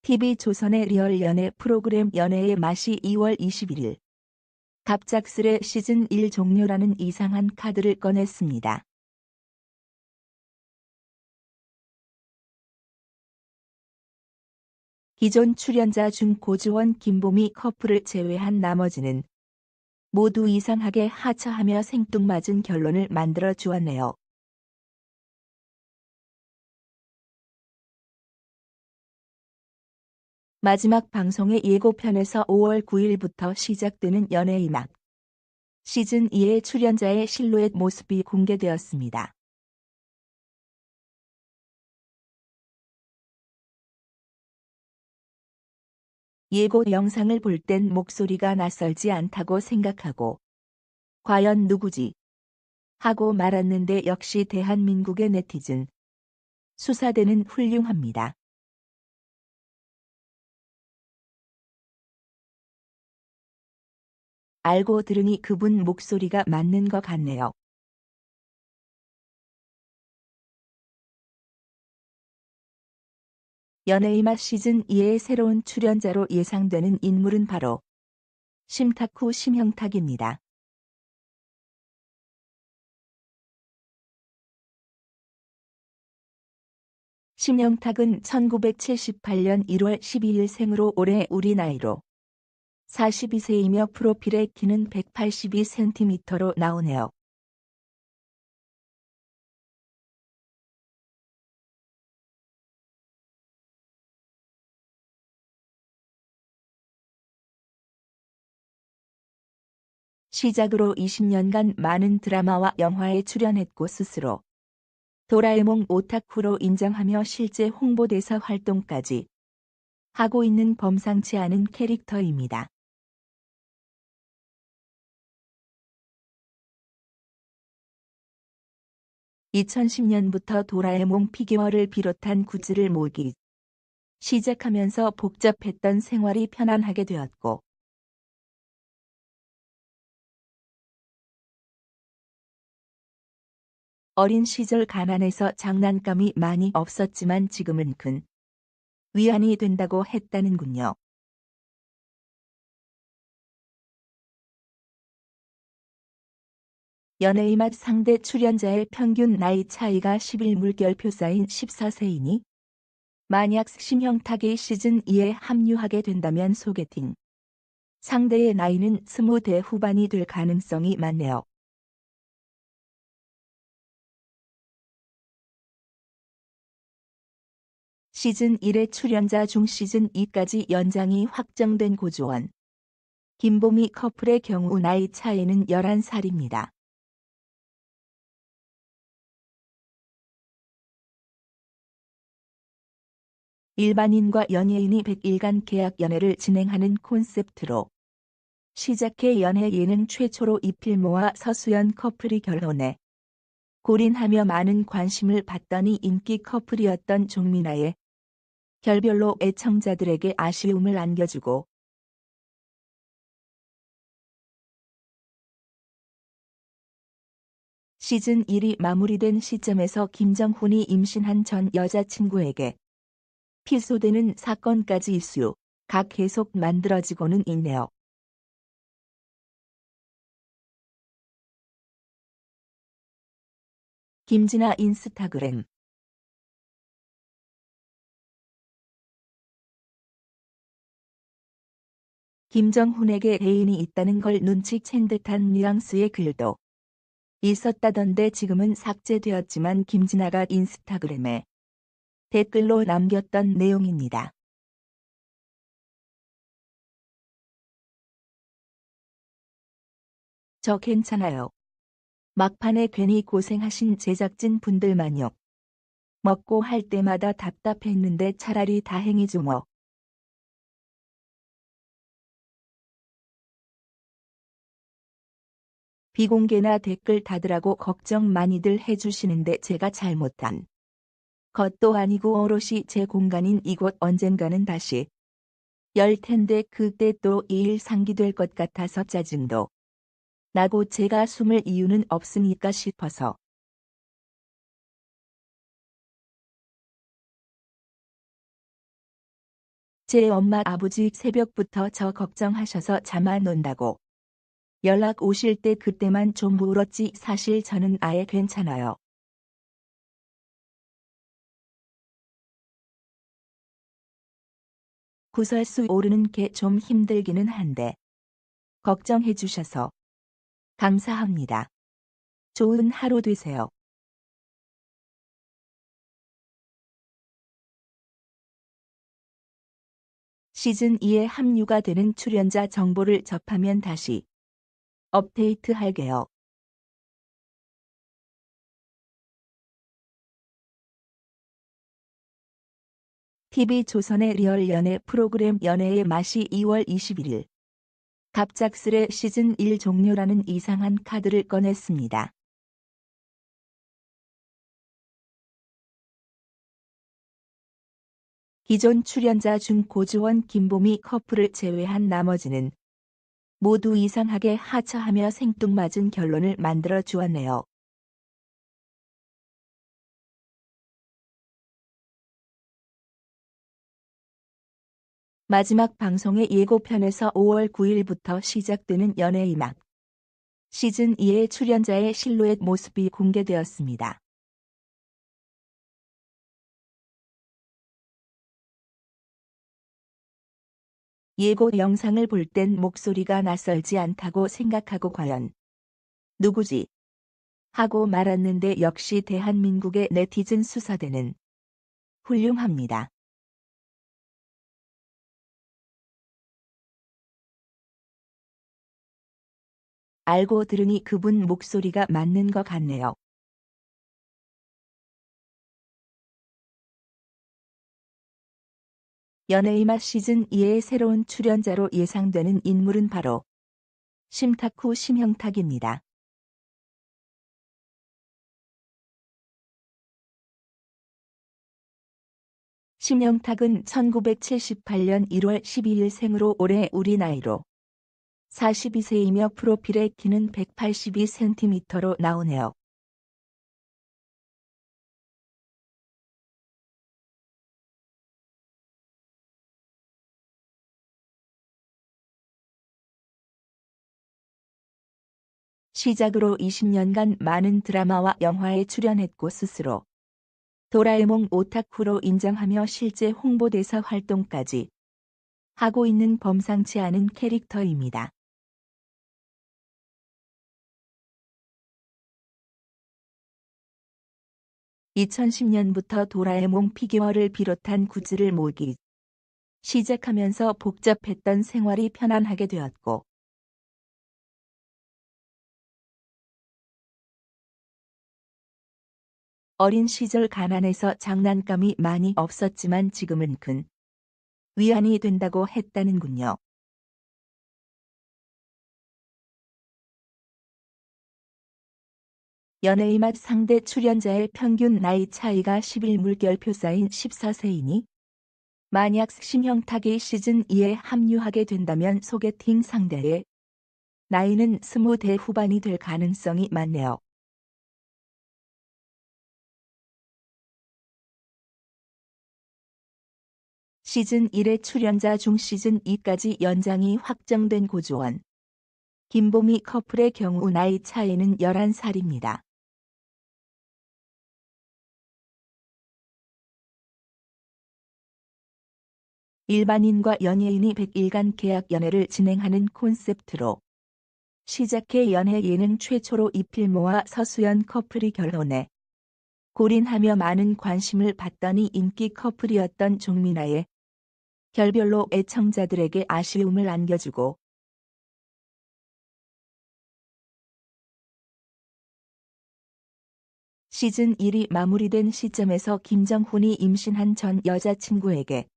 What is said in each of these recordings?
TV조선의 리얼 연애 프로그램 연애의 맛이 2월 21일 갑작스레 시즌 1 종료라는 이상한 카드를 꺼냈습니다. 기존 출연자 중 고주원, 김보미 커플을 제외한 나머지는 모두 이상하게 하차하며 생뚱맞은 결론을 만들어 주었네요. 마지막 방송의 예고편에서 5월 9일부터 시작되는 연애의 맛 시즌 2의 출연자의 실루엣 모습이 공개되었습니다. 예고 영상을 볼 땐 목소리가 낯설지 않다고 생각하고 과연 누구지? 하고 말았는데 역시 대한민국의 네티즌 수사대는 훌륭합니다. 알고 들으니 그분 목소리가 맞는 것 같네요. 연애의 맛 시즌 2의 새로운 출연자로 예상되는 인물은 바로 심탁후 심형탁입니다. 심형탁은 1978년 1월 12일 생으로 올해 우리 나이로 42세이며 프로필의 키는 182cm로 나오네요. 시작으로 20년간 많은 드라마와 영화에 출연했고 스스로 도라에몽 오타쿠로 인정하며 실제 홍보대사 활동까지 하고 있는 범상치 않은 캐릭터입니다. 2010년부터 도라에몽 피규어를 비롯한 굿즈를 모으기 시작하면서 복잡했던 생활이 편안하게 되었고 어린 시절 가난해서 장난감이 많이 없었지만 지금은 큰 위안이 된다고 했다는군요. 연애의 맛 상대 출연자의 평균 나이 차이가 11 물결표사인 14세이니 만약 심형탁이 시즌 2에 합류하게 된다면 소개팅 상대의 나이는 20대 후반이 될 가능성이 많네요. 시즌 1의 출연자 중 시즌 2까지 연장이 확정된 고주원, 김보미 커플의 경우 나이 차이는 11살입니다. 일반인과 연예인이 100일간 계약 연애를 진행하는 콘셉트로 시작해 연애 예능 최초로 이필모와 서수연 커플이 결혼해 골인하며 많은 관심을 받더니 인기 커플이었던 종민아의 결별로 애청자들에게 아쉬움을 안겨주고 시즌 1이 마무리된 시점에서 김정훈이 임신한 전 여자친구에게 피소되는 사건까지 이슈가 계속 만들어지고는 있네요. 김진아 인스타그램 김정훈에게 애인이 있다는 걸 눈치챈 듯한 뉘앙스의 글도 있었다던데 지금은 삭제되었지만 김진아가 인스타그램에 댓글로 남겼던 내용입니다. 저 괜찮아요. 막판에 괜히 고생하신 제작진 분들만요. 먹고 할 때마다 답답했는데 차라리 다행이죠 뭐. 비공개나 댓글 닫으라고 걱정 많이들 해주시는데 제가 잘못한 것도 아니고 오롯이 제 공간인 이곳 언젠가는 다시 열 텐데 그때 또 이 일 상기될 것 같아서 짜증도 나고 제가 숨을 이유는 없으니까 싶어서. 제 엄마 아버지 새벽부터 저 걱정하셔서 잠 안 온다고. 연락 오실 때 그때만 좀 울었지 사실 저는 아예 괜찮아요. 구설수 오르는 게 좀 힘들기는 한데 걱정해 주셔서 감사합니다. 좋은 하루 되세요. 시즌2에 합류가 되는 출연자 정보를 접하면 다시 업데이트 할게요. TV조선의 리얼 연애 프로그램 연애의 맛이 2월 21일 갑작스레 시즌1 종료라는 이상한 카드를 꺼냈습니다. 기존 출연자 중 고주원, 김보미 커플을 제외한 나머지는 모두 이상하게 하차하며 생뚱맞은 결론을 만들어 주었네요. 마지막 방송의 예고편에서 5월 9일부터 시작되는 연애의 맛 시즌2의 출연자의 실루엣 모습이 공개되었습니다. 예고 영상을 볼 땐 목소리가 낯설지 않다고 생각하고 과연 누구지? 하고 말았는데 역시 대한민국의 네티즌 수사대는 훌륭합니다. 알고 들으니 그분 목소리가 맞는 것 같네요. 연애의 맛 시즌2의 새로운 출연자로 예상되는 인물은 바로 심탁후 심형탁입니다. 심형탁은 1978년 1월 12일 생으로 올해 우리 나이로 42세이며 프로필의 키는 182cm로 나오네요. 시작으로 20년간 많은 드라마와 영화에 출연했고 스스로 도라에몽 오타쿠로 인정하며 실제 홍보대사 활동까지 하고 있는 범상치 않은 캐릭터입니다. 2010년부터 도라에몽 피규어를 비롯한 굿즈를 모으기 시작하면서 복잡했던 생활이 편안하게 되었고 어린 시절 가난해서 장난감이 많이 없었지만 지금은 큰 위안이 된다고 했다는군요. 연애의 맛 상대 출연자의 평균 나이 차이가 11 물결표 쌓인 14세이니 만약 심형탁이 시즌2에 합류하게 된다면 소개팅 상대의 나이는 20대 후반이 될 가능성이 많네요. 시즌1의 출연자 중 시즌2까지 연장이 확정된 고주원, 김보미 커플의 경우 나이 차이는 11살입니다. 일반인과 연예인이 100일간 계약 연애를 진행하는 콘셉트로 시작해 연애 예능 최초로 이필모와 서수연 커플이 결혼해 골인하며 많은 관심을 받더니 인기 커플이었던 종민아의 결별로 애청자들에게 아쉬움을 안겨주고 시즌1이 마무리된 시점에서 김정훈이 임신한 전 여자친구에게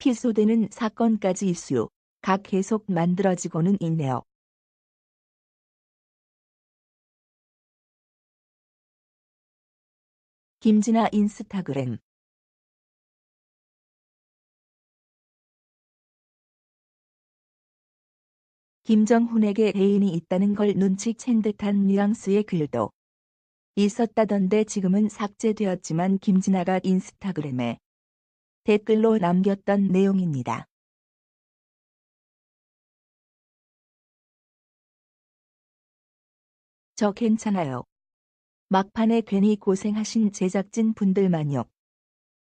피소되는 사건까지 이슈가 계속 만들어지고는 있네요. 김진아 인스타그램 김정훈에게 애인이 있다는 걸 눈치챈 듯한 뉘앙스의 글도 있었다던데 지금은 삭제되었지만 김진아가 인스타그램에 댓글로 남겼던 내용입니다. 저 괜찮아요. 막판에 괜히 고생하신 제작진 분들만요.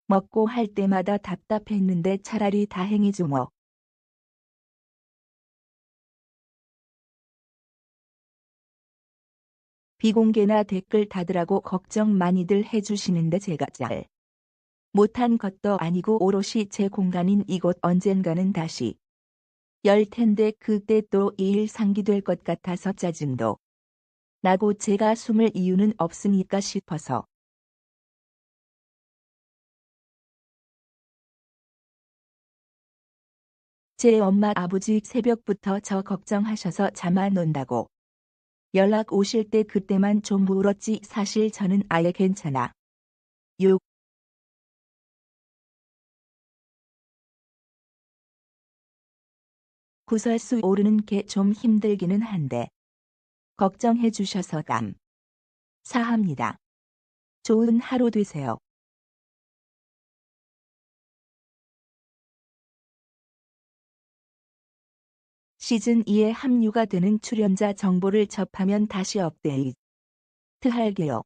먹고 할 때마다 답답했는데 차라리 다행이죠 뭐. 비공개나 댓글 닫으라고 걱정 많이들 해주시는데 제가 잘 못한 것도 아니고 오롯이 제 공간인 이곳 언젠가는 다시 열 텐데 그때 또 이 일 상기될 것 같아서 짜증도 나고 제가 숨을 이유는 없으니까 싶어서. 제 엄마 아버지 새벽부터 저 걱정하셔서 잠 안 온다고 연락 오실 때 그때만 좀 울었지 사실 저는 아예 괜찮아. 요. 구설수 오르는 게 좀 힘들기는 한데 걱정해 주셔서 감사합니다. 좋은 하루 되세요. 시즌2에 합류가 되는 출연자 정보를 접하면 다시 업데이트 할게요.